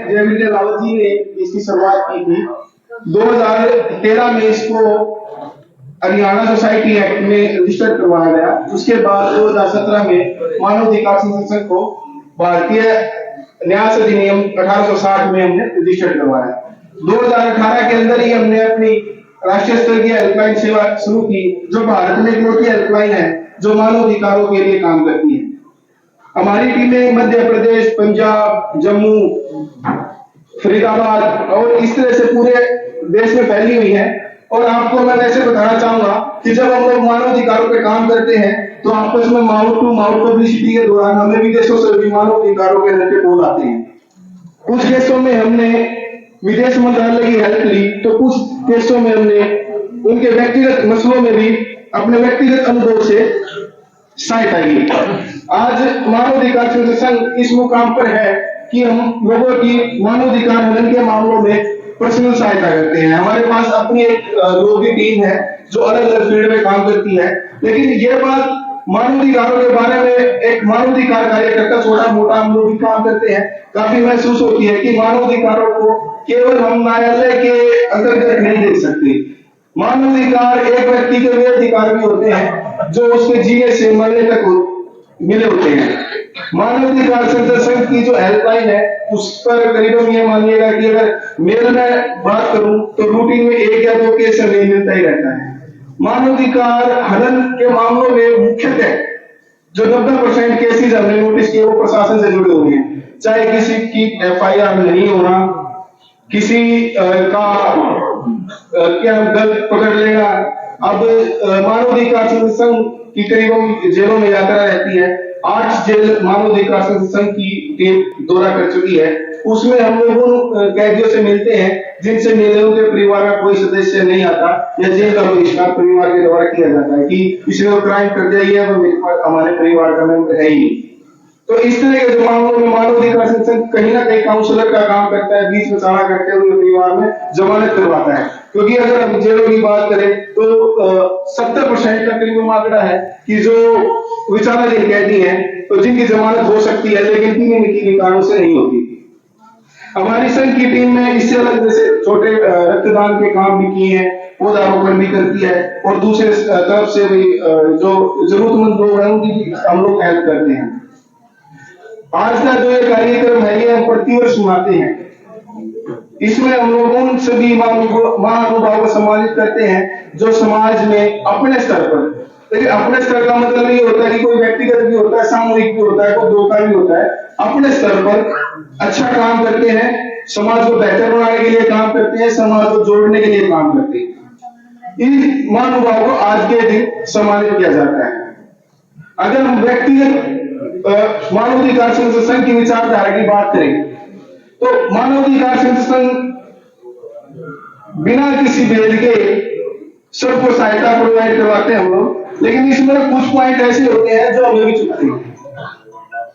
जयवीर रावत जी ने इसकी शुरुआत की थी। 2013 में इसको हरियाणा सोसाइटी एक्ट में रजिस्टर करवाया गया। उसके बाद 2017 में मानव अधिकार संरक्षण को भारतीय न्याय अधिनियम 1860 में हमने रजिस्टर करवाया। 2018 के अंदर ही हमने अपनी राष्ट्रीय स्तर की हेल्पलाइन सेवा शुरू की, जो भारत में इकलौती हेल्पलाइन है जो मानव अधिकारों के लिए काम करती है। हमारी टीमें मध्य प्रदेश, पंजाब, जम्मू, फरीदाबाद और इस तरह से पूरे देश में फैली हुई है। और आपको मैं वैसे बताना चाहूंगा कि जब हम लोग मानव अधिकारों पे काम करते हैं तो आपस में माउथ टू माउथ पब्लिसिटी के दौरान हमें विदेशों से भी मानव अधिकारों के रिलेटेड कॉल आते हैं। कुछ केसों में हमने विदेश मंत्रालय की हेल्प ली, तो कुछ केसों में हमने उनके व्यक्तिगत मसलों में भी अपने व्यक्तिगत अनुभव से सहायता की। आज मानव अधिकार संघ इस मुकाम पर है कि हम लोगों की मानव अधिकार हनन के मामलों में पर्सनल सहायता करते हैं। हमारे पास अपनी एक लोगों की टीम है जो अलग अलग फील्ड में काम करती है। लेकिन ये बात मानव अधिकारों के बारे में एक मानव अधिकार कार्यकर्ता छोटा मोटा हम लोग भी काम करते हैं, काफी महसूस होती है कि मानव अधिकारों को केवल हम न्यायालय के अंतर्गत नहीं देख सकते। मानव अधिकार एक व्यक्ति के वे अधिकार भी होते हैं जो उसके जीने से मरने तक मिले होते हैं। मानव अधिकार संघ की जो हेल्पलाइन है उस पर करीबन ये मानिएगा कि अगर मेरे में बात करूं तो रूटीन में 1 या 2 केस हमें मिलता ही रहता है। मानव अधिकार हनन के मामलों में मुख्यतः जो 90% केसेस हमने नोटिस किए वो प्रशासन से जुड़े हुए हैं। चाहे किसी की FIR नहीं होना, किसी का क्या गलत पकड़ लेना। अब मानव अधिकार संघ की करीबन जेलों में यात्रा रहती है। 8 जेल मानव अधिकार संघ की टीम दौरा कर चुकी है। उसमें हम लोग उन कैदियों से मिलते हैं जिनसे मिले उनके परिवार का कोई सदस्य नहीं आता या जेल का बहिष्कार परिवार के द्वारा किया जाता है कि इसने वो क्राइम कर दिया है, वो हमारे परिवार का मेंबर है ही नहीं। तो इस तरह के मामलों में मानव अधिकार संघ कहीं ना कहीं काउंसलर का काम करता है, बीच में खड़ा करके उनके परिवार में जमानत करवाता है। क्योंकि अगर हम जेलों की बात करें तो 70% का करीब आंकड़ा है कि जो विचाराधीन कैदी हैं तो जिनकी जमानत हो सकती है लेकिन किन्हीं कारणों से नहीं होती। हमारी संघ की टीम में इससे अलग जैसे छोटे रक्तदान के काम भी किए हैं, पौधारोपण भी करती है और दूसरे तरफ से भी जो जरूरतमंद लोग हैं उनकी हम लोग हेल्प करते हैं। आज का जो ये कार्यक्रम है ये हम प्रतिवर्ष मनाते हैं। इसमें हम लोग उन सभी महानुभावों को सम्मानित करते हैं जो समाज में अपने स्तर पर, लेकिन अपने स्तर का मतलब ये होता है कि कोई व्यक्तिगत भी होता है, सामूहिक भी होता है, कोई दो का भी होता है। अपने स्तर पर अच्छा काम करते हैं, समाज को बेहतर बनाने के लिए काम करते हैं, समाज को जोड़ने के लिए काम करते हैं। इन महानुभावों को आज के दिन सम्मानित किया जाता है। अगर हम व्यक्तिगत मानव अधिकार संघ की विचारधारा की बात करें तो मानव अधिकार संघ बिना किसी भेद के सबको सहायता प्रोवाइड करवाते हैं हम लोग। लेकिन इसमें कुछ पॉइंट ऐसे होते हैं जो हमें भी चुभते हैं।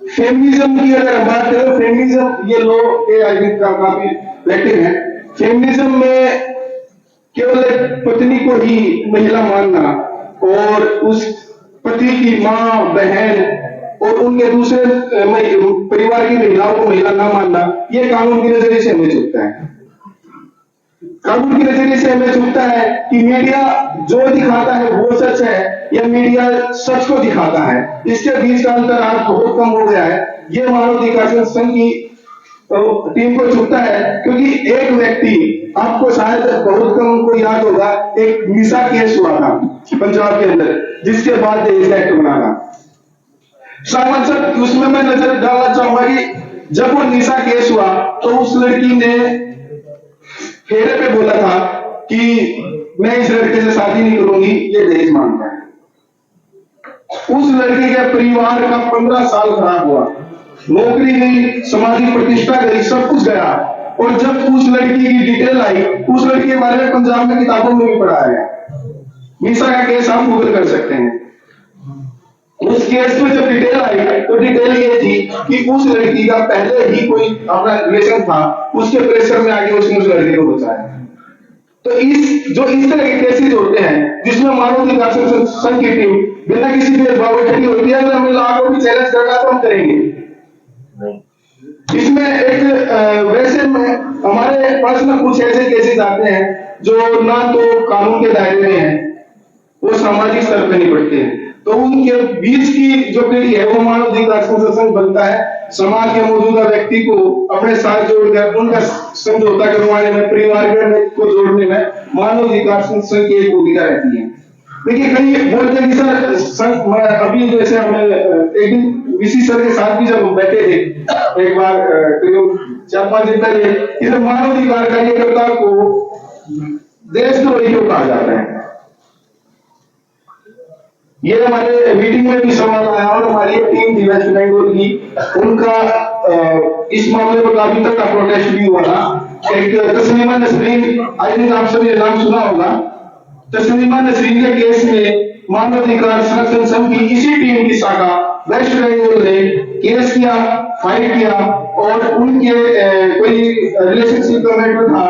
फेमिनिज्म की अगर हम बात करें, फेमिनिज्म ये लोग के आइडेंटिटी का काफी एक्टिव है। फेमिनिज्म में केवल एक पत्नी को ही महिला मानना और उस पति की माँ, बहन और उनके दूसरे परिवार की महिलाओं को महिला ना मानना, यह कानून के नजरिए से हमें चुभता है। कानून के नजरिए से हमें चुभता है कि मीडिया जो दिखाता है वो सच है या मीडिया सच को दिखाता है, इसके बीच का अंतर आज बहुत कम हो गया है। ये मानव अधिकार संघ की टीम को चुभता है क्योंकि एक व्यक्ति, आपको शायद बहुत कम को याद होगा, एक निशा केस हुआ था पंजाब के अंदर जिसके बाद दहेज एक्ट बना था। सामान सर उसमें मैं नजर डालना चाहूंगा कि जब वो निशा केस हुआ तो उस लड़की ने फेरे पे बोला था कि मैं इस लड़के से शादी नहीं करूंगी, ये दहेज मांगता है। उस लड़के के परिवार का 15 साल खराब हुआ, नौकरी गई, सामाजिक प्रतिष्ठा गई, सब कुछ गया। और जब उस लड़की की डिटेल आई, उस लड़की के बारे में पंजाब में किताबों में भी पढ़ा है। निशा का केस आप गूगल कर सकते हैं। उस केस में जब डिटेल आई तो डिटेल ये थी कि उस लड़की का पहले ही कोई अपना रिलेशन था, उसके प्रेशर में आके उसने उस लड़के को बचाया। तो इस तरह के केसेस होते हैं जिसमें मानव अधिकार संघ की टीम बिना किसी भेदभाव के खड़ी होती है। अगर हमें लॉ को भी चैलेंज करना तो हम करेंगे। इसमें एक वैसे पर्सनल कुछ ऐसे केसेस आते हैं जो ना तो कानून के दायरे में है, वो सामाजिक स्तर पे निपटते हैं, तो उनके बीच की जो पीढ़ी है वो मानवाधिकार संघ बनता है, समाज के मौजूदा व्यक्ति को अपने साथ जोड़कर उनका समझौता करवाने में, परिवार को जोड़ने में मानवाधिकार संघ की एक भूमिका रहती है। देखिए कई बोलते हैं कि सर अभी जैसे हमने एक दिन वीसी सर के साथ भी जब हम बैठे थे एक बार करीब 4-5 दिन पहले, इधर मानवाधिकार कार्यकर्ता को देशद्रोही क्यों कहा जाता है, ये हमारे मीटिंग में भी सवाल आया और हमारी टीम थी वेस्ट बंगाल की, उनका इस मामले पर काफी तगड़ा प्रोटेस्ट भी हुआ था। एक तस्लीमा नसरीन, आई थिंक आप सभी नाम सुना होगा, तस्लीमा नसरीन के केस में मानवाधिकार संरक्षण संघ की इसी टीम की शाखा वेस्ट बंगाल ने केस किया, फाइट किया और उनके कोई रिलेशनशिप का मैटर था,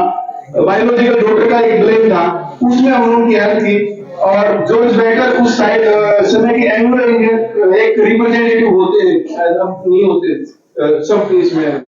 बायोलॉजिकल डॉटर का एक ब्लेम था, उसमें हम उनकी हेल्प की और जॉर्ज बेकर उस साइड समय के एंग्लो इंडियन एक रिप्रेजेंटेटिव होते हैं, शायद अब नहीं होते सब केस में।